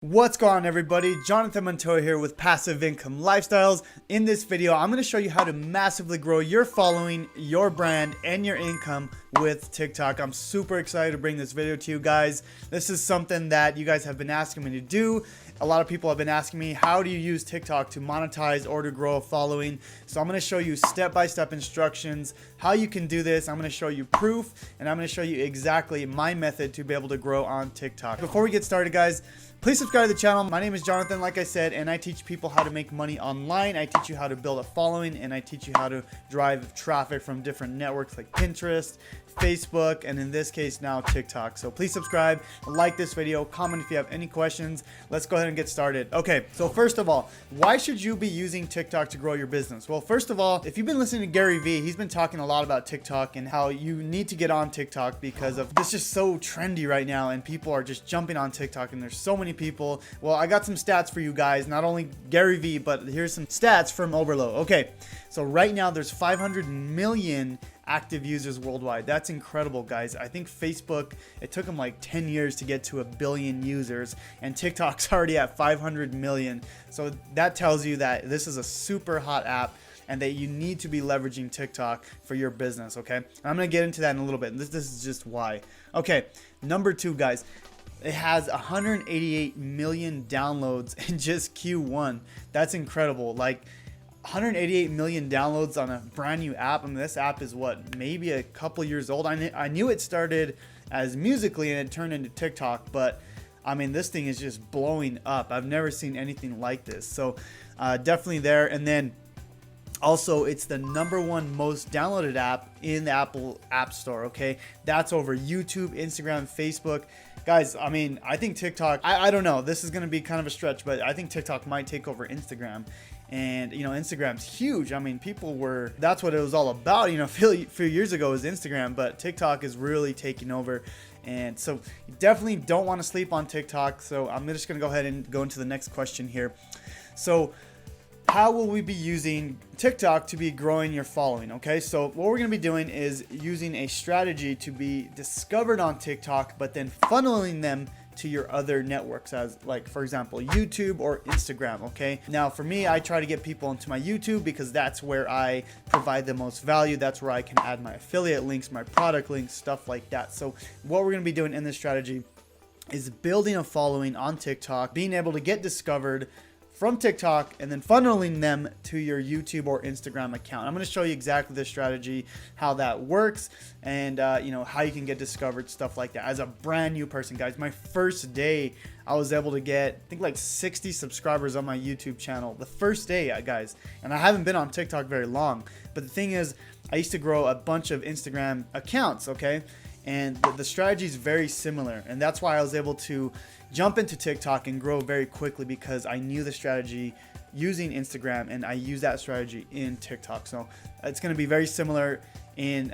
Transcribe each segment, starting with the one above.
What's going on, everybody? Jonathan Montoya here with Passive Income Lifestyles. In this video, I'm going to show you how to massively grow your following, your brand, and your income with TikTok. I'm super excited to bring this video to you guys. This is something that you guys have been asking me to do. A lot of people have been asking me, how do you use TikTok to monetize or to grow a following? So I'm going to show you step-by-step instructions, how you can do this. I'm going to show you proof, and I'm going to show you exactly my method to be able to grow on TikTok. Before we get started, guys, please subscribe to the channel. My name is Jonathan, like I said, and I teach people how to make money online. I teach you how to build a following, and I teach you how to drive traffic from different networks like Pinterest, Facebook, and in this case now TikTok. So please subscribe, like this video, comment if you have any questions. Let's go ahead and get started. Okay, so first of all, why should you be using TikTok to grow your business? Well, first of all, if you've been listening to Gary Vee, he's been talking a lot about TikTok and how you need to get on TikTok because of this just so trendy right now, and people are just jumping on TikTok, and there's so many people. Well, I got some stats for you guys, not only Gary Vee, but here's some stats from Overload. Okay, so right now there's 500 million active users worldwide. That's incredible, guys. I think Facebook, it took them like 10 years to get to 1 billion users, and TikTok's already at 500 million. So that tells you that this is a super hot app and that you need to be leveraging TikTok for your business, okay? I'm gonna get into that in a little bit. This is just why. Okay, number 2, guys. It has 188 million downloads in just Q1. That's incredible. Like, 188 million downloads on a brand new app. I mean, this app is what, maybe a couple years old. I knew it started as Musical.ly and it turned into TikTok, but I mean, this thing is just blowing up. I've never seen anything like this. So definitely there. And then also, it's the #1 most downloaded app in the Apple App Store, okay? That's over YouTube, Instagram, Facebook. Guys, I mean, I think TikTok, I don't know, this is going to be kind of a stretch, but I think TikTok might take over Instagram. And, you know, Instagram's huge. I mean, that's what it was all about, you know, a few years ago was Instagram, but TikTok is really taking over. And so you definitely don't want to sleep on TikTok. So I'm just going to go ahead and go into the next question here. So how will we be using TikTok to be growing your following? Okay, so what we're going to be doing is using a strategy to be discovered on TikTok, but then funneling them to your other networks, as like, for example, YouTube or Instagram. Okay, now for me, I try to get people into my YouTube because that's where I provide the most value. That's where I can add my affiliate links, my product links, stuff like that. So what we're going to be doing in this strategy is building a following on TikTok, being able to get discovered from TikTok, and then funneling them to your YouTube or Instagram account. I'm going to show you exactly the strategy, how that works, and you know, how you can get discovered, stuff like that. As a brand new person, guys, my first day, I was able to get, I think, like 60 subscribers on my YouTube channel. The first day, guys, and I haven't been on TikTok very long. But the thing is, I used to grow a bunch of Instagram accounts, okay? And the strategy is very similar, and that's why I was able to jump into TikTok and grow very quickly, because I knew the strategy using Instagram, and I use that strategy in TikTok. So it's going to be very similar in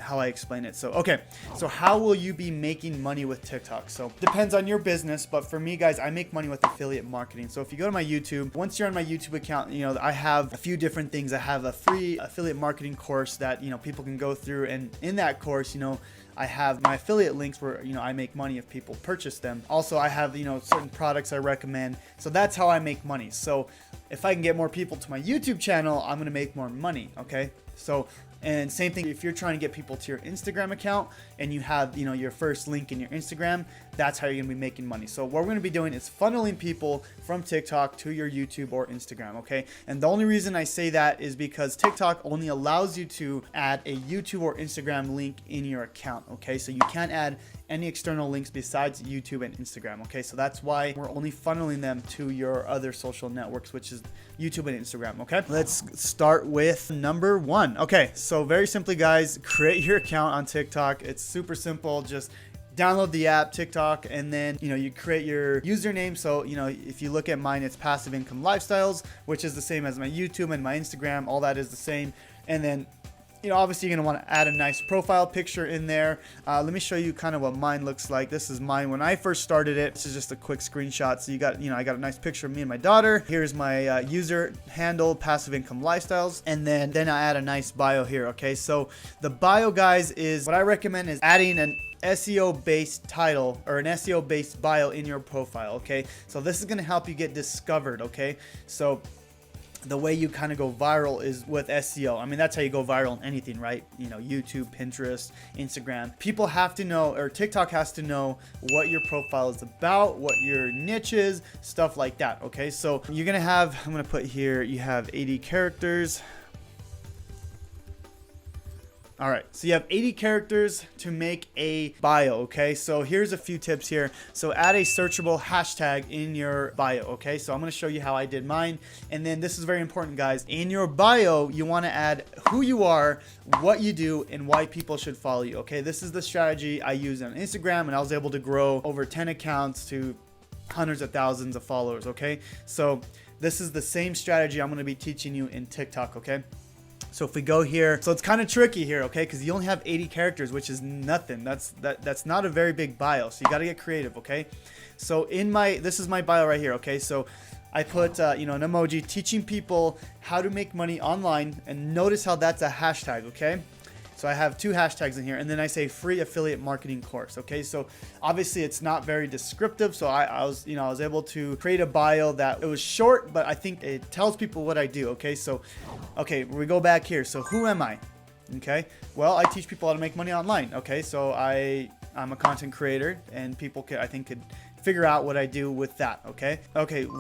how I explain it. So okay, so how will you be making money with TikTok? So depends on your business, but for me, guys, I make money with affiliate marketing. So if you go to my YouTube, once you're on my YouTube account, you know, I have a few different things. I have a free affiliate marketing course that, you know, people can go through, and in that course, you know, I have my affiliate links where, you know, I make money if people purchase them. Also, I have, you know, certain products I recommend. So that's how I make money. So if I can get more people to my YouTube channel, I'm going to make more money. Okay. So, and same thing, if you're trying to get people to your Instagram account and you have, you know, your first link in your Instagram, that's how you're going to be making money. So what we're going to be doing is funneling people from TikTok to your YouTube or Instagram, okay? And the only reason I say that is because TikTok only allows you to add a YouTube or Instagram link in your account, okay? So you can't add any external links besides YouTube and Instagram, okay? So that's why we're only funneling them to your other social networks, which is YouTube and Instagram, okay? Let's start with number 1. Okay, so very simply, guys, create your account on TikTok. It's super simple. Just download the app, TikTok, and then, you know, you create your username. So, you know, if you look at mine, it's Passive Income Lifestyles, which is the same as my YouTube and my Instagram. All that is the same. And then you know, obviously you're going to want to add a nice profile picture in there. Let me show you kind of what mine looks like. This is mine when I first started it. This is just a quick screenshot. So you got, you know, I got a nice picture of me and my daughter. Here's my user handle, Passive Income Lifestyles. And then I add a nice bio here. Okay, so the bio, guys, is what I recommend is adding an SEO based title or an SEO based bio in your profile. Okay, so this is going to help you get discovered. Okay, so the way you kind of go viral is with SEO. I mean, that's how you go viral in anything, right? You know, YouTube, Pinterest, Instagram. People have to know, or TikTok has to know what your profile is about, what your niche is, stuff like that. Okay, so you're gonna have, I'm gonna put here, you have 80 characters. All right, so you have 80 characters to make a bio, okay? So here's a few tips here. So add a searchable hashtag in your bio, okay? So I'm gonna show you how I did mine. And then this is very important, guys. In your bio, you wanna add who you are, what you do, and why people should follow you, okay? This is the strategy I use on Instagram, and I was able to grow over 10 accounts to hundreds of thousands of followers, okay? So this is the same strategy I'm gonna be teaching you in TikTok, okay? So if we go here, so it's kind of tricky here, okay? Because you only have 80 characters, which is nothing. That's not a very big bio. So you got to get creative, okay? So this is my bio right here, okay? So I put, you know, an emoji teaching people how to make money online, and notice how that's a hashtag, okay? So I have 2 hashtags in here, and then I say free affiliate marketing course. Okay, so obviously it's not very descriptive. So I was able to create a bio that it was short, but I think it tells people what I do. Okay, so we go back here. So who am I? Okay, well, I teach people how to make money online. Okay, so I'm a content creator, and people could figure out what I do with that. Okay,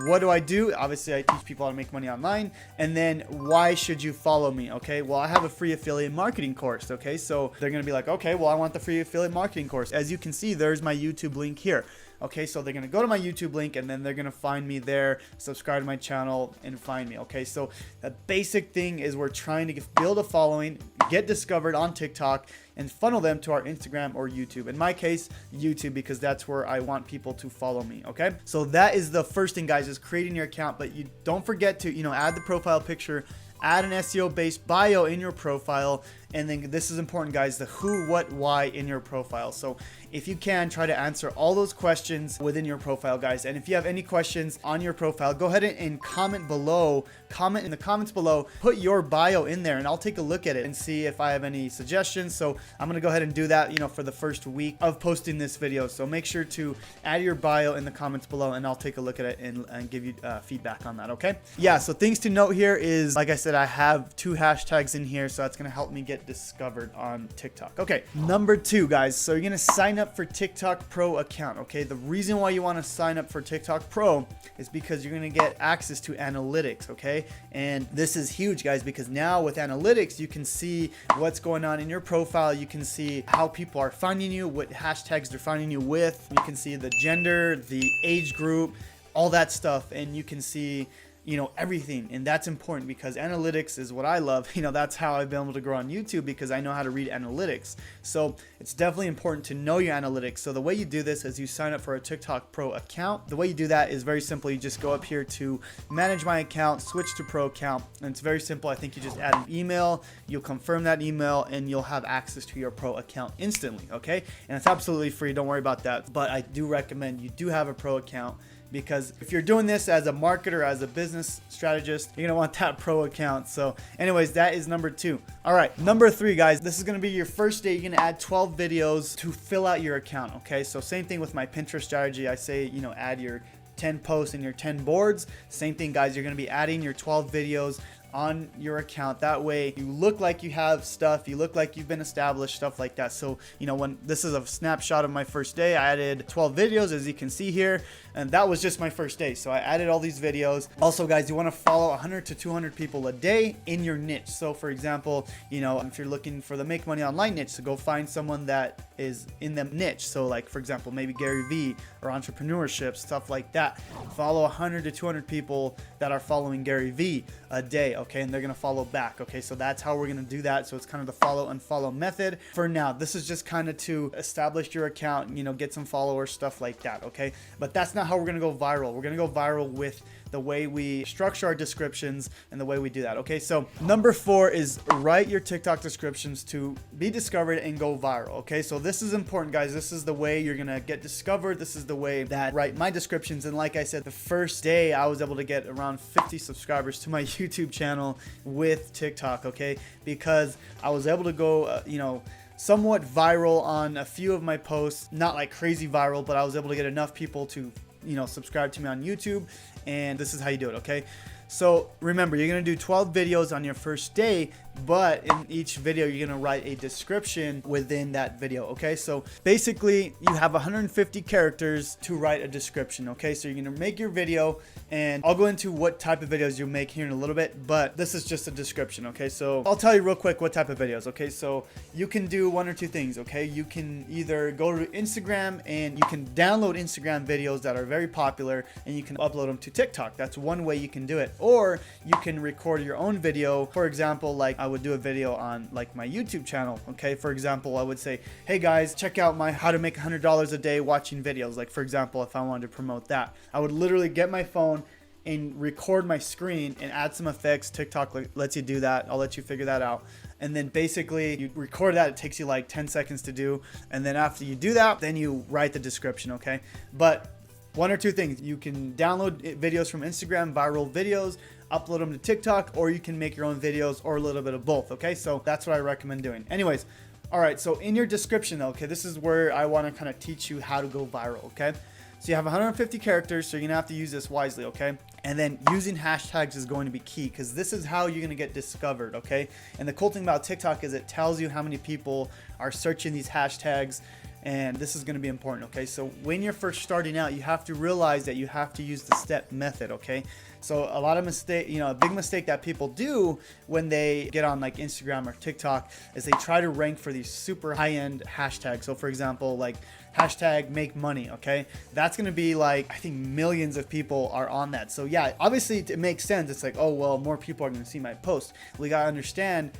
what do I do? Obviously I teach people how to make money online. And then why should you follow me? Okay, well, I have a free affiliate marketing course. Okay, so they're gonna be like, okay, well, I want the free affiliate marketing course. As you can see, there's my YouTube link here. Okay, so they're gonna go to my YouTube link, and then they're gonna find me there, subscribe to my channel, and find me. Okay, so the basic thing is we're trying to build a following, get discovered on TikTok, and funnel them to our Instagram or YouTube. In my case, YouTube, because that's where I want people to follow me. Okay, so that is the first thing, guys, is creating your account. But you don't forget to, you know, add the profile picture, add an SEO based bio in your profile, and then this is important, guys, the who, what, why in your profile. So if you can, try to answer all those questions within your profile, guys. And if you have any questions on your profile, go ahead and comment below. Comment in the comments below, put your bio in there, and I'll take a look at it and see if I have any suggestions. So I'm gonna go ahead and do that, you know, for the first week of posting this video. So make sure to add your bio in the comments below, and I'll take a look at it and give you feedback on that. Okay, yeah, so things to note here is, like I said, I have 2 hashtags in here, so that's gonna help me get discovered on TikTok. Okay, number 2, guys, so you're gonna sign up for TikTok Pro account. Okay, the reason why you want to sign up for TikTok Pro is because you're gonna get access to analytics. Okay, and this is huge, guys, because now with analytics you can see what's going on in your profile. You can see how people are finding you, what hashtags they're finding you with. You can see the gender, the age group, all that stuff, and you can see, you know, everything. And that's important because analytics is what I love. You know, that's how I've been able to grow on YouTube, because I know how to read analytics. So it's definitely important to know your analytics. So the way you do this is you sign up for a TikTok Pro account. The way you do that is very simple. You just go up here to manage my account, switch to Pro account, and it's very simple. I think you just add an email, you'll confirm that email, and you'll have access to your Pro account instantly. Okay, and it's absolutely free, don't worry about that. But I do recommend you do have a Pro account, because if you're doing this as a marketer, as a business strategist, you're gonna want that Pro account. So anyways, that is number 2. All right, number 3, guys, this is gonna be your first day. You're gonna add 12 videos to fill out your account. Okay, so same thing with my Pinterest strategy. I say, you know, add your 10 posts and your 10 boards. Same thing, guys, you're gonna be adding your 12 videos on your account. That way you look like you have stuff, you look like you've been established, stuff like that. So, you know, when this is a snapshot of my first day, I added 12 videos, as you can see here, and that was just my first day. So I added all these videos. Also, guys, you want to follow 100 to 200 people a day in your niche. So for example, you know, if you're looking for the make money online niche, so go find someone that is in the niche. So like, for example, maybe Gary Vee or entrepreneurship, stuff like that. Follow 100 to 200 people that are following Gary Vee a day. okay, and they're gonna follow back, okay? So that's how we're gonna do that. So it's kind of the follow unfollow method for now. This is just kind of to establish your account, you know, get some followers, stuff like that, okay? But that's not how we're gonna go viral. We're gonna go viral with the way we structure our descriptions and the way we do that, okay? So number 4 is write your TikTok descriptions to be discovered and go viral, okay? So this is important, guys. This is the way you're gonna get discovered. This is the way that I write my descriptions. And like I said, the first day I was able to get around 50 subscribers to my YouTube channel with TikTok, okay? Because I was able to go, you know, somewhat viral on a few of my posts, not like crazy viral, but I was able to get enough people to, you know, subscribe to me on YouTube. And this is how you do it, okay? So remember, you're gonna do 12 videos on your first day, but in each video you're gonna write a description within that video, okay? So basically you have 150 characters to write a description, okay? So you're gonna make your video, and I'll go into what type of videos you make here in a little bit, but this is just a description, okay? So I'll tell you real quick what type of videos, okay? So you can do one or two things, okay? You can either go to Instagram and you can download Instagram videos that are very popular and you can upload them to TikTok. That's one way you can do it. Or you can record your own video. For example, like I would do a video on like my YouTube channel, okay? For example, I would say, hey guys, check out my how to make $100 a day watching videos. Like for example, if I wanted to promote that, I would literally get my phone and record my screen and add some effects. TikTok lets you do that. I'll let you figure that out. And then basically you record that. It takes you like 10 seconds to do. And then after you do that, then you write the description, okay? But one or two things. You can download videos from Instagram, viral videos, upload them to TikTok, or you can make your own videos, or a little bit of both, okay? So that's what I recommend doing. Anyways, all right, so in your description, okay, this is where I want to kind of teach you how to go viral, okay? So you have 150 characters, so you're going to have to use this wisely, okay? And then using hashtags is going to be key, because this is how you're going to get discovered, okay? And the cool thing about TikTok is it tells you how many people are searching these hashtags, and this is going to be important, okay? So when you're first starting out, you have to realize that you have to use the step method, okay? So a lot of a big mistake that people do when they get on like Instagram or TikTok is they try to rank for these super high-end hashtags. So for example, like hashtag make money, okay? That's going to be like, I think millions of people are on that. So yeah, obviously it makes sense. It's like, oh, well, more people are going to see my post. We got to understand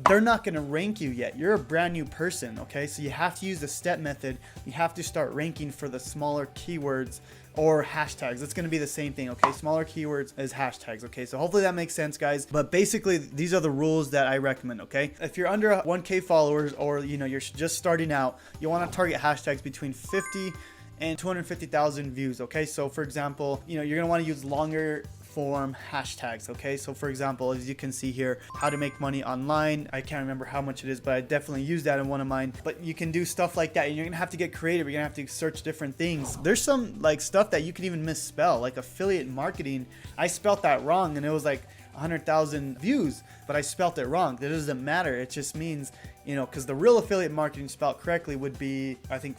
they're not going to rank you yet. You're a brand new person, okay? So you have to use the step method. You have to start ranking for the smaller keywords or hashtags. It's going to be the same thing, okay? Smaller keywords as hashtags, okay? So hopefully that makes sense, guys. But basically, these are the rules that I recommend, okay? If you're under 1K followers, or you know, you're just starting out, you want to target hashtags between 50 and 250,000 views, okay? So for example, you know, you're going to want to use longer form hashtags, okay? So for example, as you can see here, how to make money online. I can't remember how much it is, but I definitely use that in one of mine. But you can do stuff like that, and you're gonna have to get creative. You're gonna have to search different things. There's some like stuff that you can even misspell, like affiliate marketing. I spelt that wrong and it was like 100,000 views, but I spelt it wrong. That doesn't matter. It just means, you know, because the real affiliate marketing spelled correctly would be, I think,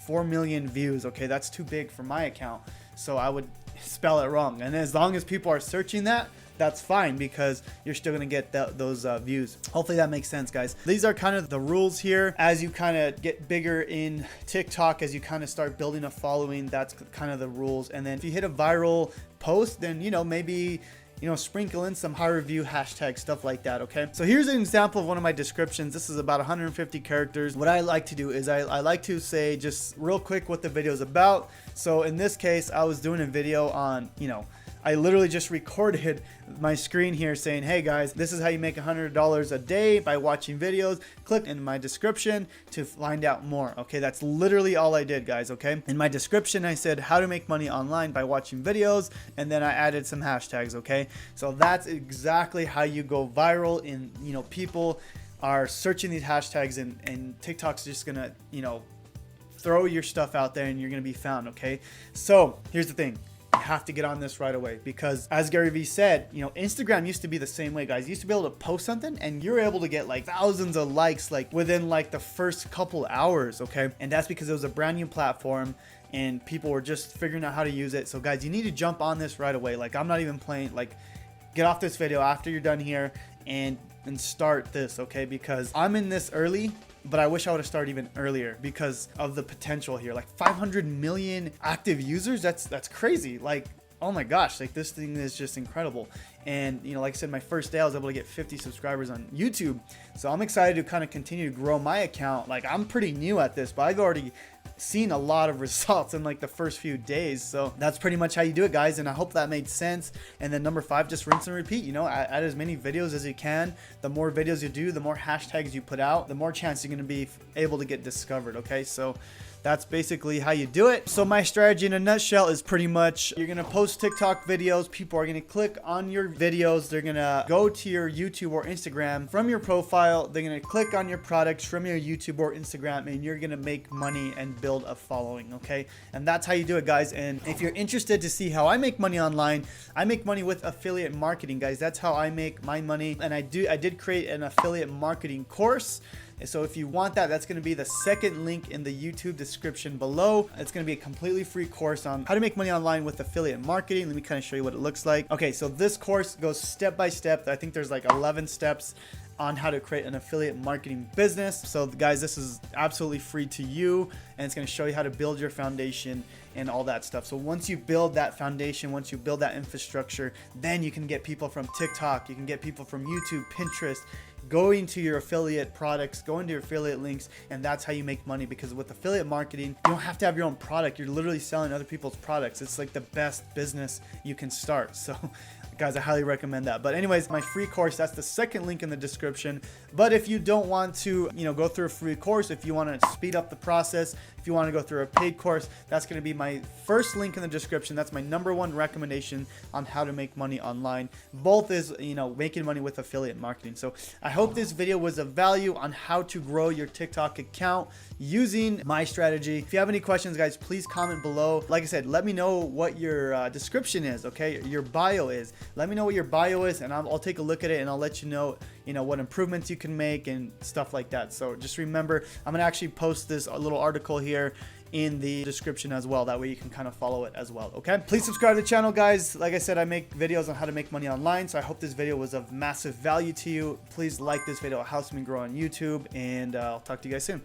4 million views. Okay, that's too big for my account, so I would spell it wrong. And as long as people are searching that, that's fine, because you're still gonna get those views. Hopefully that makes sense, guys. These are kind of the rules here as you kind of get bigger in TikTok, as you kind of start building a following. That's kind of the rules. And then if you hit a viral post, then, you know, maybe, you know, sprinkle in some high review hashtags, stuff like that, okay? So here's an example of one of my descriptions. This is about 150 characters. What I like to do is I like to say just real quick what the video is about. So in this case, I was doing a video on, you know, I literally just recorded my screen here saying, hey guys, this is how you make $100 a day by watching videos. Click in my description to find out more. Okay, that's literally all I did, guys, okay? In my description, I said how to make money online by watching videos, and then I added some hashtags, okay? So that's exactly how you go viral. In, you know, people are searching these hashtags, and TikTok's just gonna, you know, throw your stuff out there and you're gonna be found, okay? So here's the thing. You have to get on this right away, because as Gary Vee said, you know, Instagram used to be the same way, guys. You used to be able to post something and you're able to get like thousands of likes like within like the first couple hours, okay? And that's because it was a brand new platform and people were just figuring out how to use it. So guys, you need to jump on this right away. Like, I'm not even playing. Like, get off this video after you're done here and start this, okay? Because I'm in this early, but I wish I would have started even earlier because of the potential here. Like 500 million active users, that's crazy. Like, oh my gosh, like this thing is just incredible. And you know, like I said, my first day I was able to get 50 subscribers on YouTube. So I'm excited to kind of continue to grow my account. Like I'm pretty new at this, but I've already seen a lot of results in like the first few days. So that's pretty much how you do it, guys, and I hope that made sense. And then number 5, just rinse and repeat. You know, add as many videos as you can. The more videos you do, the more hashtags you put out, the more chance you're going to be able to get discovered. Okay, so that's basically how you do it. So my strategy in a nutshell is pretty much you're gonna post TikTok videos. People are gonna click on your videos. They're gonna go to your YouTube or Instagram from your profile. They're gonna click on your products from your YouTube or Instagram, and you're gonna make money and build a following. Okay, and that's how you do it, guys. And if you're interested to see how I make money online, I make money with affiliate marketing, guys. That's how I make my money. And I did create an affiliate marketing course. So if you want that, that's going to be the second link in the YouTube description below. It's going to be a completely free course on how to make money online with affiliate marketing. Let me kind of show you what it looks like. Okay, so this course goes step by step. I think there's like 11 steps on how to create an affiliate marketing business. So guys, this is absolutely free to you, and it's going to show you how to build your foundation and all that stuff. So once you build that foundation, once you build that infrastructure, then you can get people from TikTok, you can get people from YouTube, Pinterest, going to your affiliate products, going to your affiliate links, and that's how you make money. Because with affiliate marketing, you don't have to have your own product. You're literally selling other people's products. It's like the best business you can start. So guys, I highly recommend that. But anyways, my free course, that's the second link in the description. But if you don't want to, you know, go through a free course, if you want to speed up the process, if you want to go through a paid course, that's going to be my first link in the description. That's my #1 recommendation on how to make money online. Both is, you know, making money with affiliate marketing. So I hope this video was of value on how to grow your TikTok account using my strategy. If you have any questions, guys, please comment below. Like I said, let me know what your description is, okay? Your bio is. Let me know what your bio is, and I'll take a look at it, and I'll let you know what improvements you can make and stuff like that. So just remember, I'm gonna actually post this little article here in the description as well. That way you can kind of follow it as well. Okay, please subscribe to the channel, guys. Like I said, I make videos on how to make money online, so I hope this video was of massive value to you. Please like this video. It helps me grow on YouTube, and I'll talk to you guys soon.